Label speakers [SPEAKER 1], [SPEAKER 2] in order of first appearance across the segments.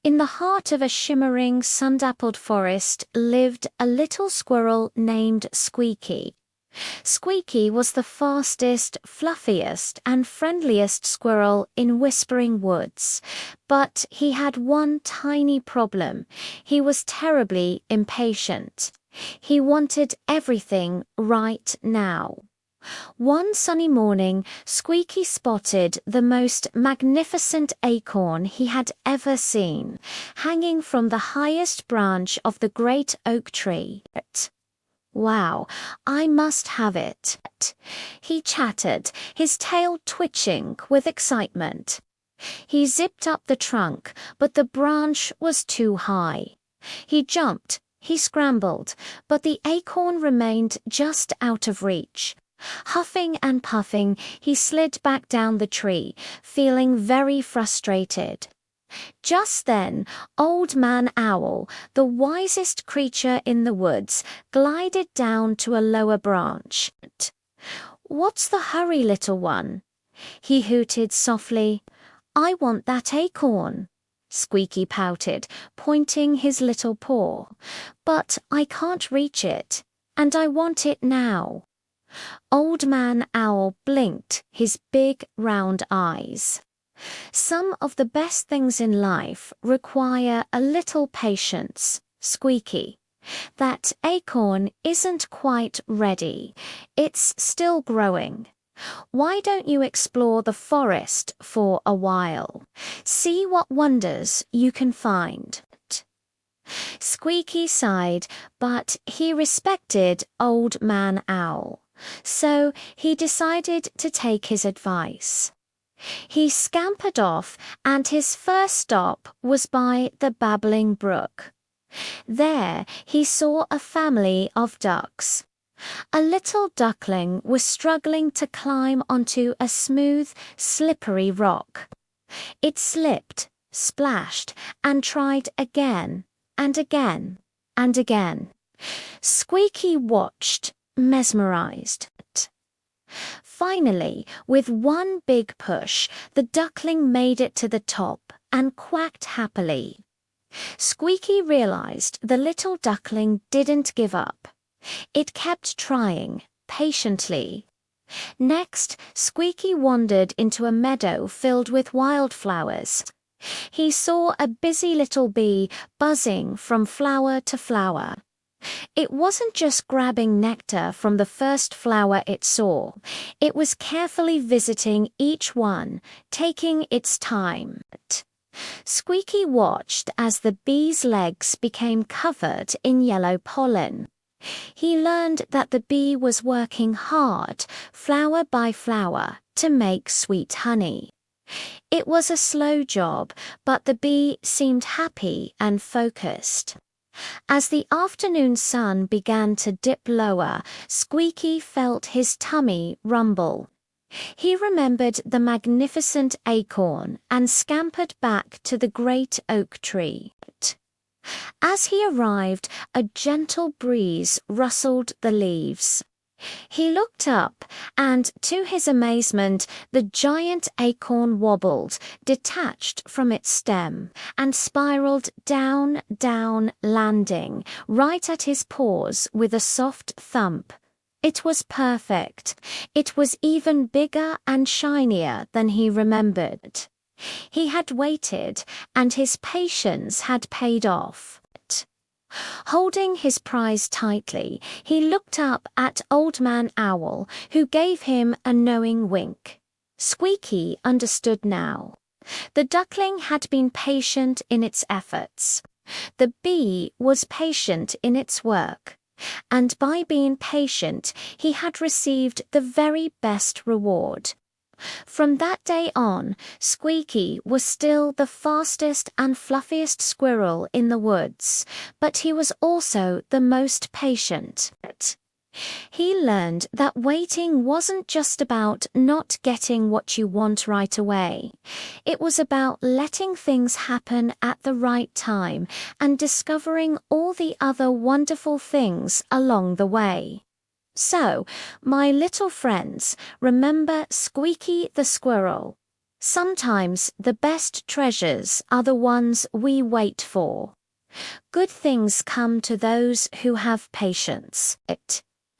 [SPEAKER 1] In the heart of a shimmering, sun-dappled forest lived a little squirrel named Squeaky. Squeaky was the fastest, fluffiest, and friendliest squirrel in Whispering Woods. But he had one tiny problem. He was terribly impatient. He wanted everything right now. One sunny morning, Squeaky spotted the most magnificent acorn he had ever seen, hanging from the highest branch of the great oak tree. "Wow, I must have it," he chattered, his tail twitching with excitement. He zipped up the trunk, but the branch was too high. He jumped, he scrambled, but the acorn remained just out of reach. Huffing and puffing, he slid back down the tree, feeling very frustrated. Just then, Old Man Owl, the wisest creature in the woods, glided down to a lower branch. "What's the hurry, little one?" he hooted softly. "I want that acorn," Squeaky pouted, pointing his little paw. "But I can't reach it, and I want it now." Old Man Owl blinked his big round eyes. "Some of the best things in life require a little patience, Squeaky. That acorn isn't quite ready. It's still growing. Why don't you explore the forest for a while? See what wonders you can find." Squeaky sighed, but he respected Old Man Owl, so he decided to take his advice. He scampered off, and his first stop was by the babbling brook. There he saw a family of ducks. A little duckling was struggling to climb onto a smooth, slippery rock. It slipped, splashed, and tried again, and again, and again. Squeaky watched, mesmerized. Finally, with one big push, the duckling made it to the top and quacked happily. Squeaky realized the little duckling didn't give up. It kept trying, patiently. Next, Squeaky wandered into a meadow filled with wildflowers. He saw a busy little bee buzzing from flower to flower. It wasn't just grabbing nectar from the first flower it saw. It was carefully visiting each one, taking its time. Squeaky watched as the bee's legs became covered in yellow pollen. He learned that the bee was working hard, flower by flower, to make sweet honey. It was a slow job, but the bee seemed happy and focused. As the afternoon sun began to dip lower, Squeaky felt his tummy rumble. He remembered the magnificent acorn and scampered back to the great oak tree. As he arrived, a gentle breeze rustled the leaves. He looked up, and to his amazement, the giant acorn wobbled, detached from its stem, and spiraled down, down, landing, right at his paws with a soft thump. It was perfect. It was even bigger and shinier than he remembered. He had waited, and his patience had paid off. Holding his prize tightly, he looked up at Old Man Owl, who gave him a knowing wink. Squeaky understood now. The duckling had been patient in its efforts. The bee was patient in its work. And by being patient, he had received the very best reward. From that day on, Squeaky was still the fastest and fluffiest squirrel in the woods, but he was also the most patient. He learned that waiting wasn't just about not getting what you want right away. It was about letting things happen at the right time and discovering all the other wonderful things along the way. So, my little friends, remember Squeaky the squirrel. Sometimes the best treasures are the ones we wait for. Good things come to those who have patience.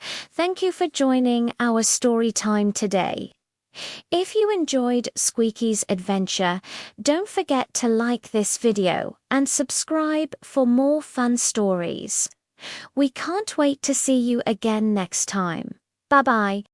[SPEAKER 1] Thank you for joining our story time today. If you enjoyed Squeaky's adventure, don't forget to like this video and subscribe for more fun stories. We can't wait to see you again next time. Bye-bye.